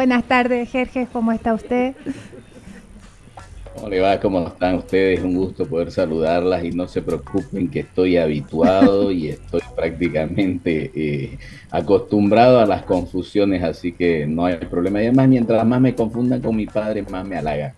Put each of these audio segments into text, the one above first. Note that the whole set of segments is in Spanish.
Buenas tardes, Jerjes, ¿cómo está usted? ¿Cómo le va? ¿Cómo están ustedes? Un gusto poder saludarlas y no se preocupen que estoy habituado y estoy prácticamente acostumbrado a las confusiones, así que no hay problema. Y además, mientras más me confundan con mi padre, más me halaga.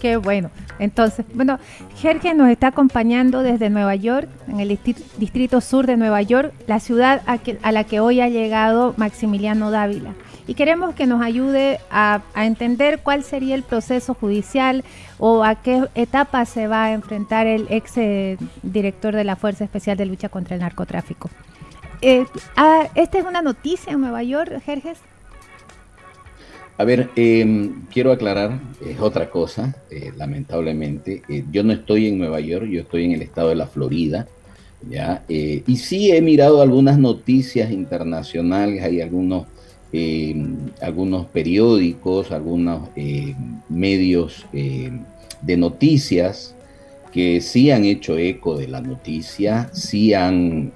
Qué bueno. Entonces, bueno, Jerjes nos está acompañando desde Nueva York, en el distrito sur de Nueva York, la ciudad a la que hoy ha llegado Maximiliano Dávila. Y queremos que nos ayude a entender cuál sería el proceso judicial o a qué etapa se va a enfrentar el ex director de la Fuerza Especial de Lucha contra el Narcotráfico. ¿Esta es una noticia en Nueva York, Jerjes? A ver, quiero aclarar, es otra cosa, lamentablemente. Yo no estoy en Nueva York, yo estoy en el estado de la Florida, ¿ya? Y sí he mirado algunas noticias internacionales, hay eh, algunos periódicos, algunos medios de noticias que sí han hecho eco de la noticia, sí han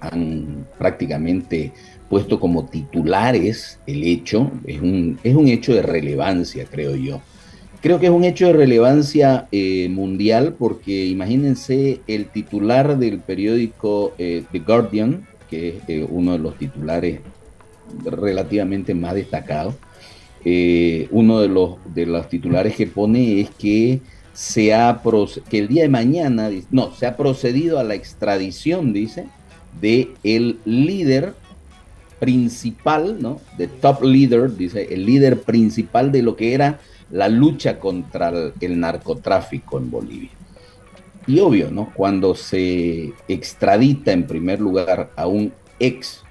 prácticamente puesto como titulares el hecho, es un hecho de relevancia, creo yo. Creo que es un hecho de relevancia mundial porque imagínense el titular del periódico The Guardian, que es uno de los titulares relativamente más destacados. Uno de los titulares que pone es que que el día de mañana, no, se ha procedido a la extradición, dice, de el líder principal, ¿no? The top leader, dice, el líder principal de lo que era la lucha contra el narcotráfico en Bolivia. Y obvio, ¿no? Cuando se extradita en primer lugar a un ex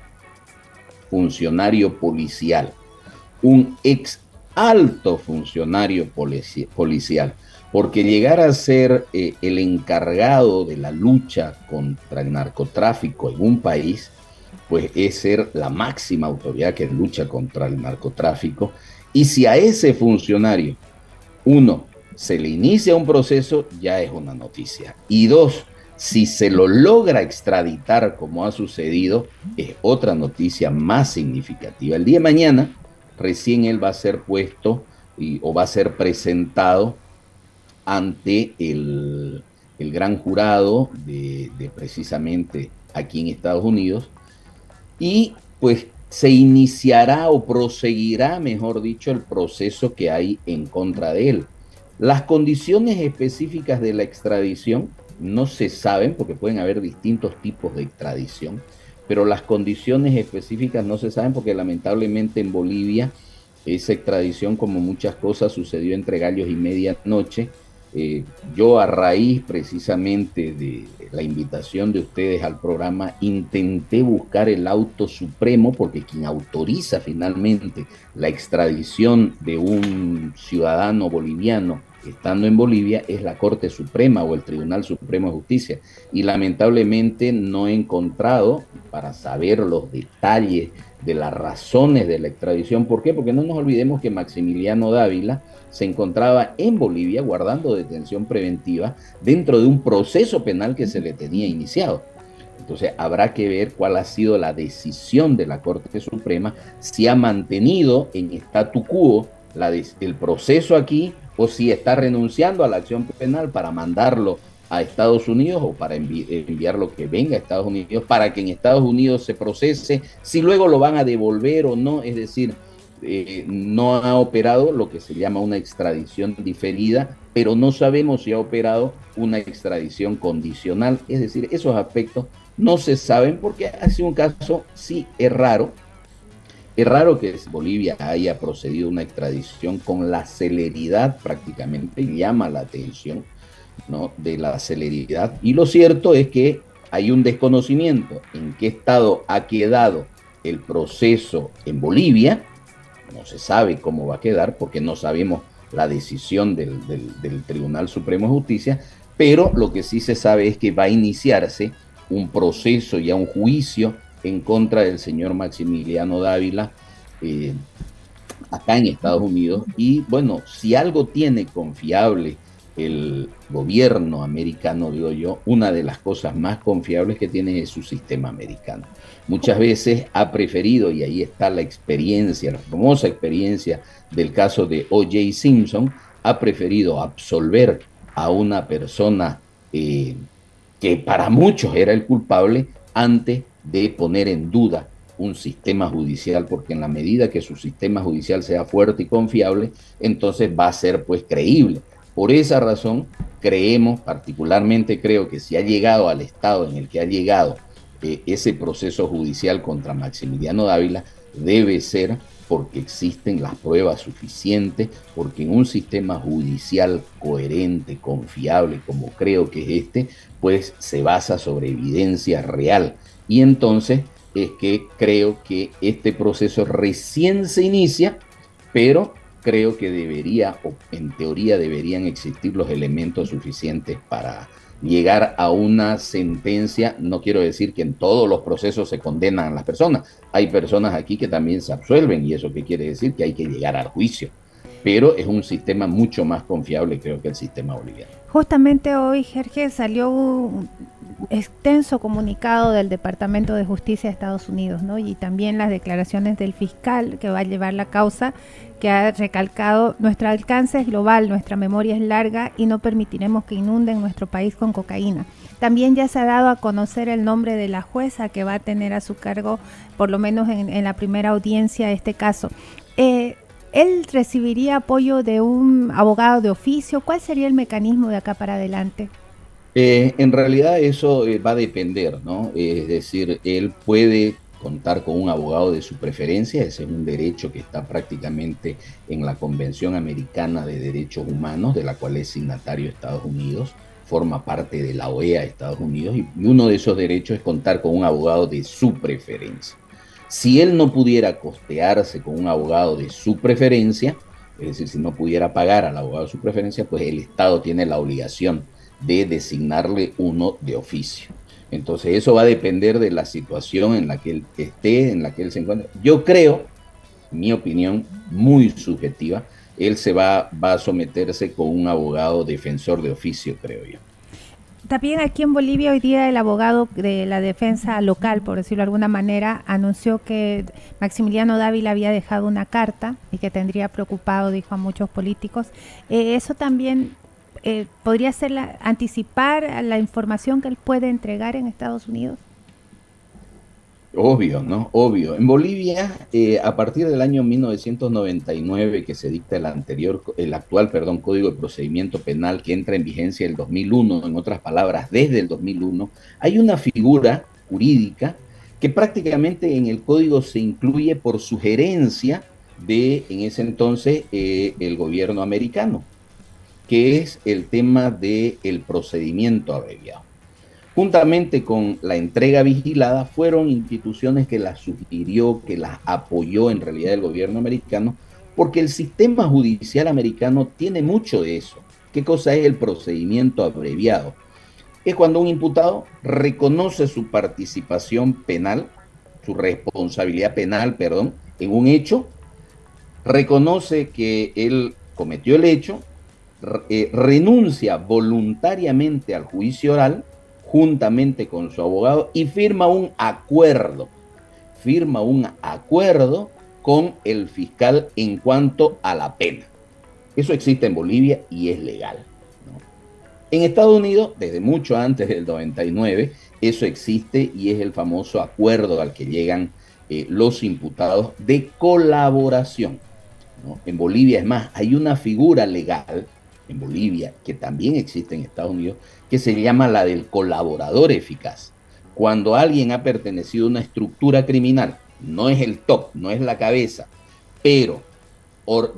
funcionario policial, un ex alto funcionario policial, porque llegar a ser el encargado de la lucha contra el narcotráfico en un país, pues es ser la máxima autoridad que lucha contra el narcotráfico. Y si a ese funcionario, uno, se le inicia un proceso, ya es una noticia. Y dos, si se lo logra extraditar como ha sucedido, es otra noticia más significativa. El día de mañana, recién él va a ser puesto o va a ser presentado ante el gran jurado de precisamente aquí en Estados Unidos y pues se iniciará o proseguirá, mejor dicho, el proceso que hay en contra de él. Las condiciones específicas de la extradición no se saben porque pueden haber distintos tipos de extradición, pero las condiciones específicas no se saben porque lamentablemente en Bolivia esa extradición, como muchas cosas, sucedió entre gallos y medianoche. Yo a raíz precisamente de la invitación de ustedes al programa intenté buscar el auto supremo porque quien autoriza finalmente la extradición de un ciudadano boliviano estando en Bolivia es la Corte Suprema o el Tribunal Supremo de Justicia y lamentablemente no he encontrado para saber los detalles de las razones de la extradición. ¿Por qué? Porque no nos olvidemos que Maximiliano Dávila se encontraba en Bolivia guardando detención preventiva dentro de un proceso penal que se le tenía iniciado. Entonces habrá que ver cuál ha sido la decisión de la Corte Suprema, si ha mantenido en statu quo el proceso aquí o si está renunciando a la acción penal para mandarlo a Estados Unidos o para enviarlo que venga a Estados Unidos para que en Estados Unidos se procese, si luego lo van a devolver o no, es decir, no ha operado lo que se llama una extradición diferida, pero no sabemos si ha operado una extradición condicional, es decir, esos aspectos no se saben porque ha sido un caso, sí, es raro que Bolivia haya procedido a una extradición con la celeridad prácticamente, llama la atención, ¿no? De la celeridad. Y lo cierto es que hay un desconocimiento en qué estado ha quedado el proceso en Bolivia, no se sabe cómo va a quedar porque no sabemos la decisión del Tribunal Supremo de Justicia, pero lo que sí se sabe es que va a iniciarse un proceso y un juicio en contra del señor Maximiliano Dávila eh, acá en Estados Unidos. Y bueno, si algo tiene confiable el gobierno americano, digo yo, una de las cosas más confiables que tiene es su sistema americano. Muchas veces ha preferido, y ahí está la experiencia, la famosa experiencia del caso de O.J. Simpson, ha preferido absolver a una persona que para muchos era el culpable antes de poner en duda un sistema judicial, porque en la medida que su sistema judicial sea fuerte y confiable, entonces va a ser pues creíble. Por esa razón, creemos, particularmente creo que si ha llegado al estado en el que ha llegado ese proceso judicial contra Maximiliano Dávila, debe ser porque existen las pruebas suficientes, porque en un sistema judicial coherente, confiable, como creo que es este, pues se basa sobre evidencia real. Y entonces es que creo que este proceso recién se inicia, pero creo que debería, o en teoría deberían existir los elementos suficientes para llegar a una sentencia. No quiero decir que en todos los procesos se condenan a las personas. Hay personas aquí que también se absuelven y eso qué quiere decir que hay que llegar al juicio. Pero es un sistema mucho más confiable, creo, que el sistema boliviano. Justamente hoy, Jorge, salió un extenso comunicado del Departamento de Justicia de Estados Unidos, ¿no? Y también las declaraciones del fiscal que va a llevar la causa, que ha recalcado: nuestro alcance es global, nuestra memoria es larga y no permitiremos que inunden nuestro país con cocaína. También ya se ha dado a conocer el nombre de la jueza que va a tener a su cargo, por lo menos en la primera audiencia de este caso. ¿Él recibiría apoyo de un abogado de oficio? ¿Cuál sería el mecanismo de acá para adelante? En realidad eso va a depender, ¿no? Es decir, él puede contar con un abogado de su preferencia, ese es un derecho que está prácticamente en la Convención Americana de Derechos Humanos, de la cual es signatario Estados Unidos, forma parte de la OEA de Estados Unidos, y uno de esos derechos es contar con un abogado de su preferencia. Si él no pudiera costearse con un abogado de su preferencia, es decir, si no pudiera pagar al abogado de su preferencia, pues el Estado tiene la obligación de designarle uno de oficio. Entonces eso va a depender de la situación en la que él esté, en la que él se encuentre. Yo creo, mi opinión muy subjetiva, él va a someterse con un abogado defensor de oficio, creo yo. También aquí en Bolivia hoy día el abogado de la defensa local, por decirlo de alguna manera, anunció que Maximiliano Dávila había dejado una carta y que tendría preocupado, dijo, a muchos políticos. Eso también podría ser anticipar la información que él puede entregar en Estados Unidos. Obvio, ¿no? Obvio. En Bolivia, a partir del año 1999, que se dicta el actual, perdón, Código de Procedimiento Penal, que entra en vigencia el 2001, en otras palabras, desde el 2001, hay una figura jurídica que prácticamente en el código se incluye por sugerencia de, en ese entonces, el gobierno americano, que es el tema del procedimiento abreviado. Juntamente con la entrega vigilada, fueron instituciones que las sugirió, que las apoyó en realidad el gobierno americano, porque el sistema judicial americano tiene mucho de eso. ¿Qué cosa es el procedimiento abreviado? Es cuando un imputado reconoce su participación penal, su responsabilidad penal, perdón, en un hecho, reconoce que él cometió el hecho, renuncia voluntariamente al juicio oral, juntamente con su abogado, y firma un acuerdo con el fiscal en cuanto a la pena. Eso existe en Bolivia y es legal, ¿no? En Estados Unidos, desde mucho antes del 99, eso existe y es el famoso acuerdo al que llegan los imputados de colaboración, ¿no? En Bolivia, es más, hay una figura legal en Bolivia, que también existe en Estados Unidos, que se llama la del colaborador eficaz. Cuando alguien ha pertenecido a una estructura criminal, no es el top, no es la cabeza, pero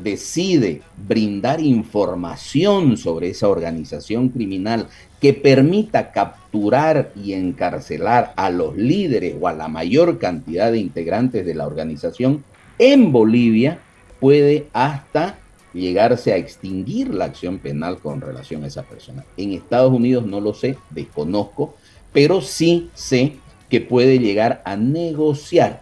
decide brindar información sobre esa organización criminal que permita capturar y encarcelar a los líderes o a la mayor cantidad de integrantes de la organización, en Bolivia puede hasta llegarse a extinguir la acción penal con relación a esa persona. En Estados Unidos no lo sé, desconozco, pero sí sé que puede llegar a negociar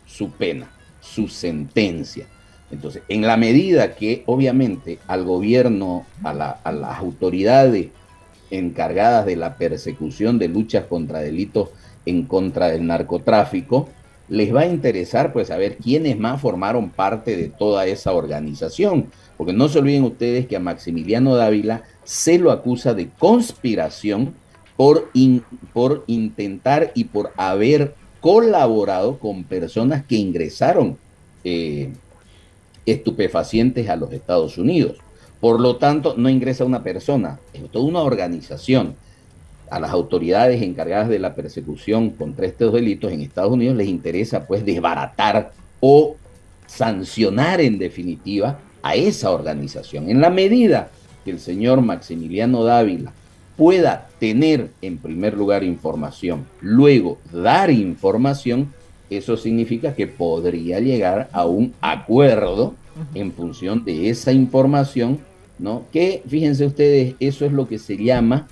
su pena, su sentencia. Entonces, en la medida que obviamente al gobierno, a las autoridades encargadas de la persecución de luchas contra delitos en contra del narcotráfico, les va a interesar pues saber quiénes más formaron parte de toda esa organización, porque no se olviden ustedes que a Maximiliano Dávila se lo acusa de conspiración por intentar y por haber colaborado con personas que ingresaron eh, estupefacientes a los Estados Unidos. Por lo tanto, no ingresa una persona, es toda una organización. A las autoridades encargadas de la persecución contra estos delitos en Estados Unidos les interesa pues desbaratar o sancionar en definitiva a esa organización. En la medida que el señor Maximiliano Dávila pueda tener en primer lugar información, luego dar información, eso significa que podría llegar a un acuerdo en función de esa información, ¿no? Que fíjense ustedes, eso es lo que se llama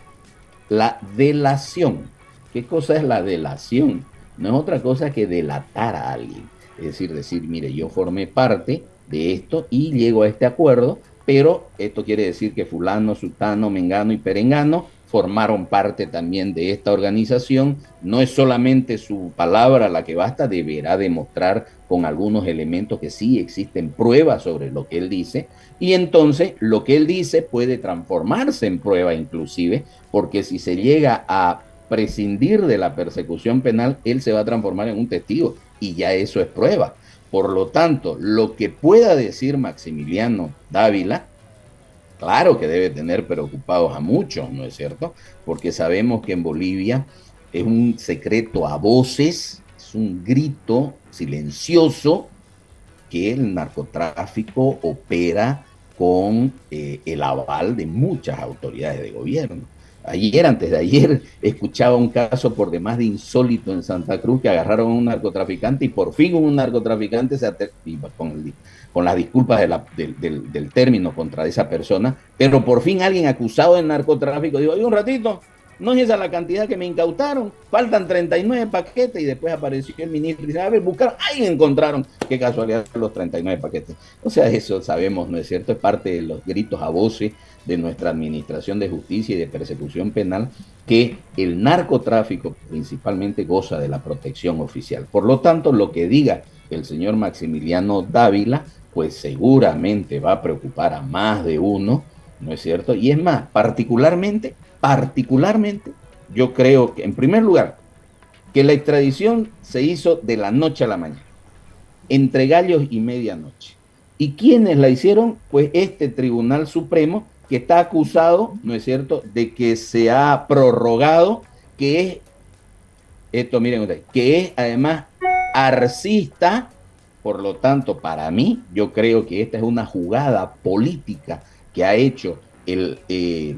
la delación. ¿Qué cosa es la delación? No es otra cosa que delatar a alguien. Es decir, mire, yo formé parte de esto y llego a este acuerdo, pero esto quiere decir que fulano, sutano, mengano y perengano formaron parte también de esta organización. No es solamente su palabra la que basta, deberá demostrar con algunos elementos que sí existen pruebas sobre lo que él dice, y entonces lo que él dice puede transformarse en prueba inclusive, porque si se llega a prescindir de la persecución penal, él se va a transformar en un testigo y ya eso es prueba. Por lo tanto, lo que pueda decir Maximiliano Dávila, claro que debe tener preocupados a muchos, ¿no es cierto? Porque sabemos que en Bolivia es un secreto a voces, es un grito silencioso que el narcotráfico opera con el aval de muchas autoridades de gobierno. Ayer, antes de ayer, escuchaba un caso por demás de insólito en Santa Cruz, que agarraron a un narcotraficante y por fin un narcotraficante con las disculpas del término contra esa persona, pero por fin alguien acusado de narcotráfico dijo, oye, un ratito, no es esa la cantidad que me incautaron, faltan 39 paquetes, y después apareció el ministro y dice, a ver, buscaron, ahí encontraron, qué casualidad los 39 paquetes. O sea, eso sabemos, ¿no es cierto? Es parte de los gritos a voces de nuestra administración de justicia y de persecución penal, que el narcotráfico principalmente goza de la protección oficial. Por lo tanto, lo que diga el señor Maximiliano Dávila, pues seguramente va a preocupar a más de uno, ¿no es cierto? Y es más, particularmente, yo creo que, en primer lugar, que la extradición se hizo de la noche a la mañana, entre gallos y medianoche. ¿Y quiénes la hicieron? Pues este Tribunal Supremo, que está acusado, ¿no es cierto?, de que se ha prorrogado, que es, esto miren ustedes, que es además arcista. Por lo tanto, para mí, yo creo que esta es una jugada política que ha hecho el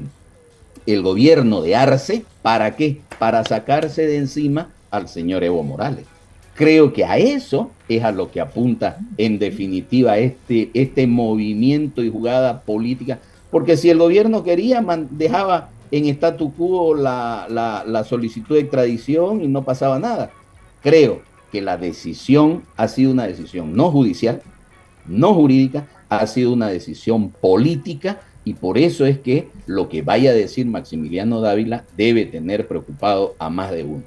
gobierno de Arce. ¿Para qué? Para sacarse de encima al señor Evo Morales. Creo que a eso es a lo que apunta en definitiva este movimiento y jugada política, porque si el gobierno quería, dejaba en statu quo la solicitud de extradición y no pasaba nada. Creo que la decisión ha sido una decisión no judicial, no jurídica, ha sido una decisión política, y por eso es que lo que vaya a decir Maximiliano Dávila debe tener preocupado a más de uno.